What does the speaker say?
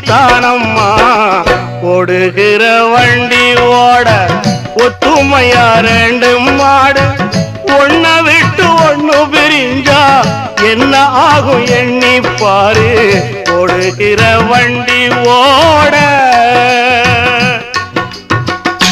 அப்படித்தானம்மா ஓடுகிற வண்டி ஓட ஒத்துமையா ரெண்டு மாடு ஒன்ன விட்டு ஒண்ணு பிரிஞ்சா என்ன ஆகும் எண்ணி பாரு ஓடுகிற வண்டி ஓட